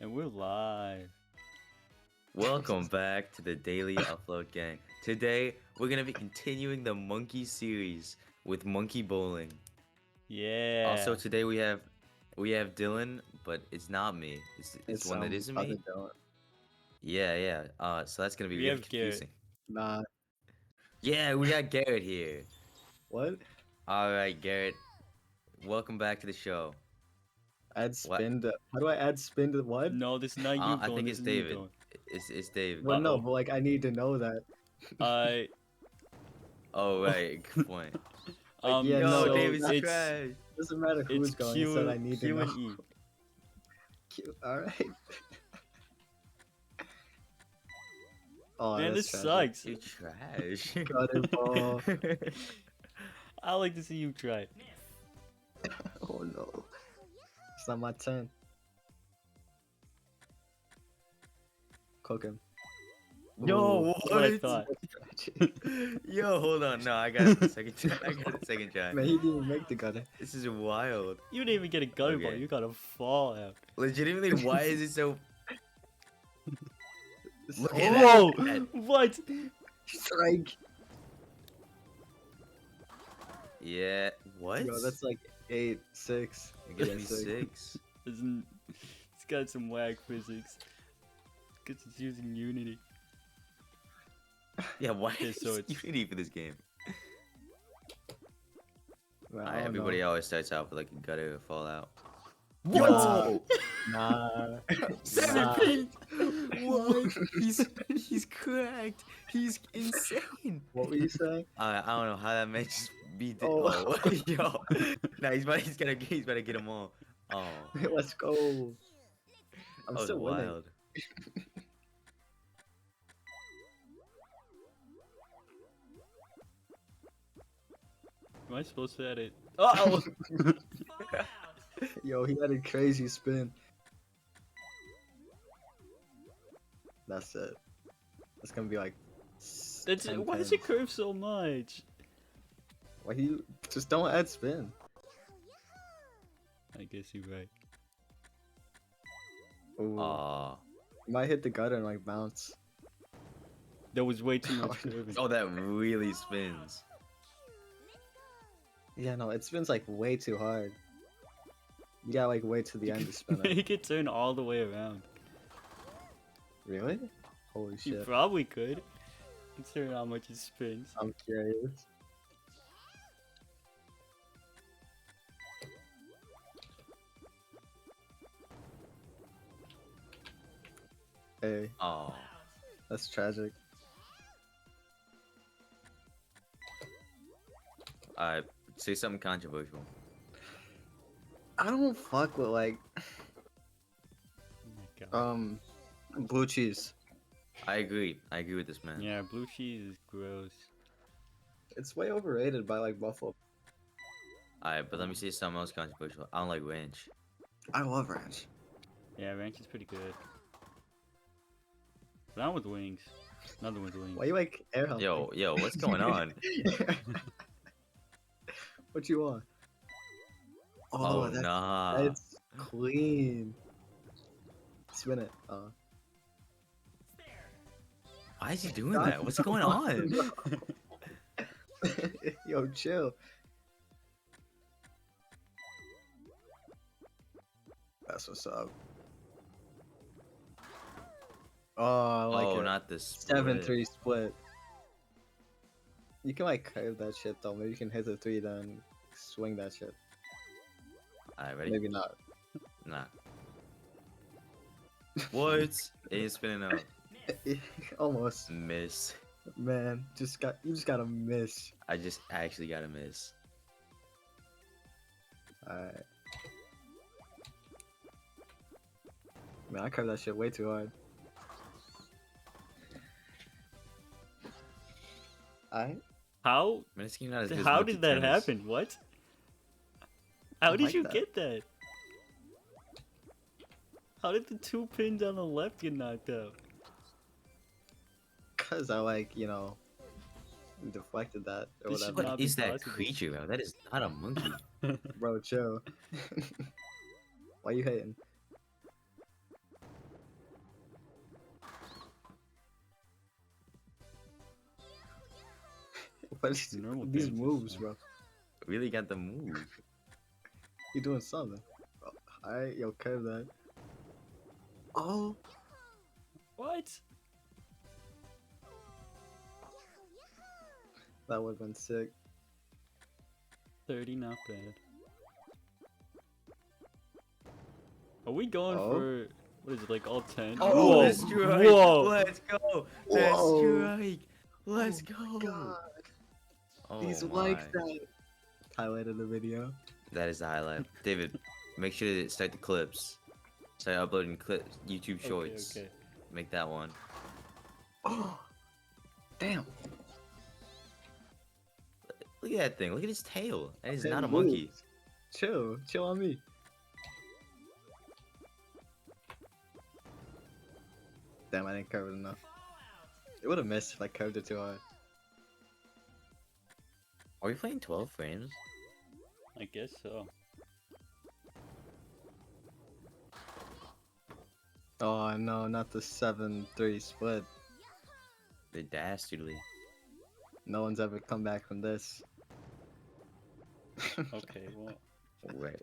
And we're live. Welcome back to the Daily Upload Gang. Today, we're gonna be continuing the monkey series with monkey bowling. Yeah. Also, today we have Dylan, but it's not me. It's one that isn't me. Yeah. So that's gonna be We really have Garrett. confusing. Nah. Yeah, we got Garrett here. What? All right, Garrett. Welcome back to the show. Add spin to. How do I add spin to what? No, this is not you I going. think This it's is me David. going. It's David. Well, no, Uh-oh. but like I need to know that. Oh right, good point. Um, yeah, Yo, no, David's it's trash. Doesn't matter who's it's going. Q, It said I need Q to and know. E. Q. All right. Oh, Man, that's this tragic. sucks. You're trash. Got it, ball. I like to see you try. Oh no. It's not my turn. Cook him. Yo, Ooh, That's what I thought. Yo, hold on. No, I got the second try. I got the second try. Man, he didn't even make the gutter. This is wild. You didn't even get a gutter ball. Okay. You got a fall out. Legitimately, why is it so? Look at Whoa! that. What? Strike. Yeah. What? Yo, that's like 8, 6. It gives Yeah, me 6. It's got some whack physics. Because it's using Unity. Yeah. Why Okay, is so it's- Unity for this game? Man, I Alright, don't everybody know. always starts out with like a gutter or fallout. What? Nah. 7 Nah. pins. What? He's cracked. He's insane. What were you saying? I don't know how that man just beat it. Oh. Oh, yo. Nah, he's about to get them all. Oh, Let's go. I'm that was still winning. wild. Am I supposed to edit? Oh! Yo, he had a crazy spin. That's it. That's gonna be like. That's 10 why does pins. it curve so much? Why he just don't add spin? I guess you're right. Ooh, Aw. you might hit the gutter and like bounce. There was way too much curving. Oh, that really spins. Yeah, no, it spins like way too hard. You gotta like wait to the end to spin it. He could turn all the way around. Really? Holy You shit! probably could. Considering how much it spins. I'm curious. Hey, Oh. that's tragic. Alright, say something controversial. I don't fuck with like Oh my god. blue cheese. I agree. I agree with this man. Yeah, blue cheese is gross. It's way overrated by like Buffalo. Alright, but let me say something else controversial. I don't like ranch. I love ranch. Yeah, ranch is pretty good. But I'm with wings. Another with wings. Why you like air humping? Yo, what's going on? What you want? Oh, that's, nah. that's clean. Spin it. Why is he doing that? What's going on? Yo, chill. That's what's up. Oh, I like Oh, it. not this. split. 7-3 split. You can like curve that shit though. Maybe you can hit the 3 then swing that shit. Alright, ready? Maybe not. Nah. What? It ain't spinning out. Almost. Miss. Man, you just gotta miss. I just actually got a miss. Alright. Man, I curved that shit way too hard. Alright. How? Man, this game not as good as How Monkey did that Tennis. happen? What? How I did like you that. get that? How did the 2 pins on the left get knocked out? Cause I like, deflected that or This should whatever. not What be is that possible. creature, bro? That is not a monkey. Bro, chill. Why you hating? What is Normal these games is moves, fine. bro? Really got the move. You doing something? Alright, yo, curve that. Oh, What? that would have been sick. 30, not bad. Are we going Oh. for what is it, like all 10? Oh, Whoa. the strike! Whoa! Let's go! The Whoa. strike! Let's Oh my go! God. Oh He's my. like that. Highlight of the video. That is the highlight. David, make sure to start the clips. Start uploading clips, YouTube Shorts. Okay. Make that one. Oh, damn. Look at that thing. Look at his tail. That is Hey, not a move. monkey. Chill on me. Damn, I didn't curve it enough. It would have missed if I curved it too hard. Are we playing 12 frames? I guess so. Oh no, not the 7-3 split. The dastardly. No one's ever come back from this. Okay, well, Right.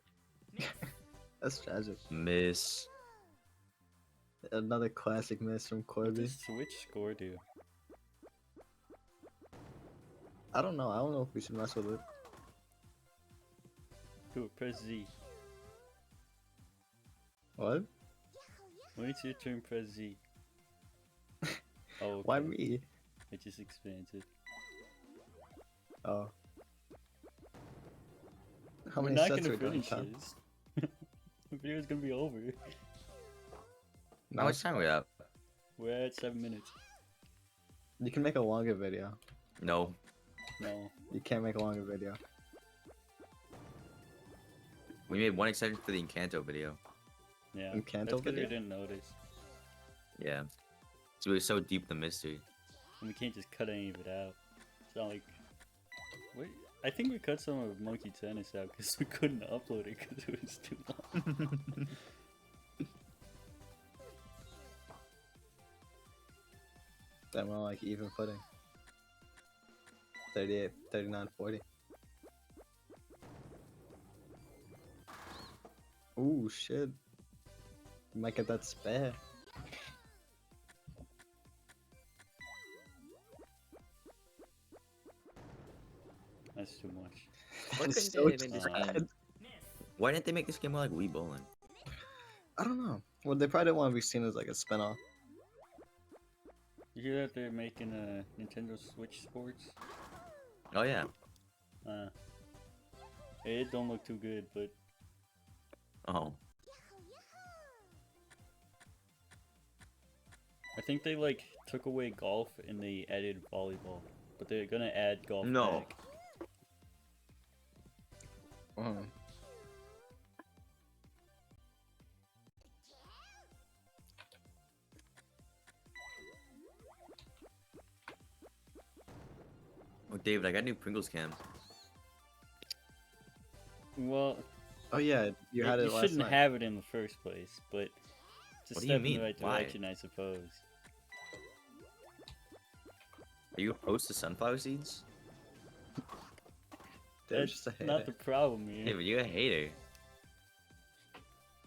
That's tragic. Miss. Another classic miss from what Corby. does Switch score do? I don't know. I don't know if we should mess with it. Do it, press Z. What? When it's your turn, press Z. Oh, okay. Why me? It just expanded. Oh. How We're many not sets gonna are we doing? finish Tom? this. The video's gonna be over. How much time we up? We're at 7 minutes. You can make a longer video. No. No. You can't make a longer video. We made one exception for the Encanto video. Yeah. Encanto That's 'cause we video? didn't notice. Yeah. So we were so deep in the mystery. And we can't just cut any of it out. It's not like... Wait, I think we cut some of Monkey Tennis out because we couldn't upload it because it was too long. That went on like even footing. 38, 39, 40. Ooh, shit. You might get that spare. That's too much. Why It's couldn't so they make this sad. game? Why didn't they make this game more like Wii Bowling? I don't know. Well, they probably didn't want to be seen as like a spin-off. You hear that they're making a Nintendo Switch Sports? Oh yeah. It don't look too good, but Oh. I think they like took away golf and they added volleyball. But they're gonna add golf No. back. Oh, David, I got new Pringles cans. Well, Oh yeah, you had it you last shouldn't night. have it in the first place, but it's a What do you step in mean? the right Why? direction, I suppose. Are you opposed to sunflower seeds? They're That's just a not hater. the problem here. David, you're a hater.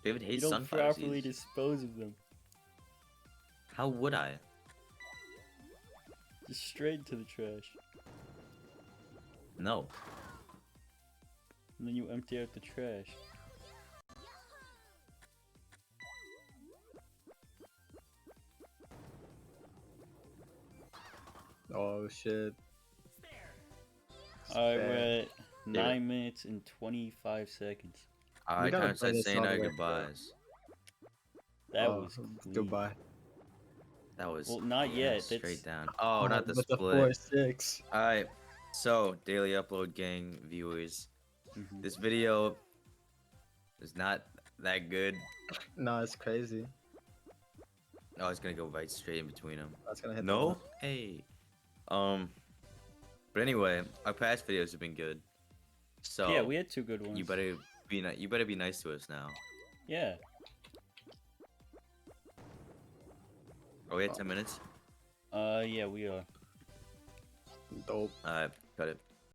David You hates don't sunflower properly seeds. dispose of them. How would I? Just straight into the trash. No. And then you empty out the trash. Oh shit. Alright, Spare. we're at 9 minutes and 25 seconds. Alright, gotta time to play start this saying all the our way through. goodbyes. That Oh, was clean. goodbye. That was Well, not yeah, yet. straight That's down. Oh, not the with split. the 4-6. Alright, so Daily Upload Gang viewers, mhm. this video is not that good. No, it's crazy. Oh, it's gonna go right straight in between them. That's gonna hit. the No? mark. Hey. But anyway, our past videos have been good. So Yeah, we had 2 good ones. you better be nice to us now. Yeah. Are we at 10 minutes? Yeah, we are. Dope. Alright, cut it.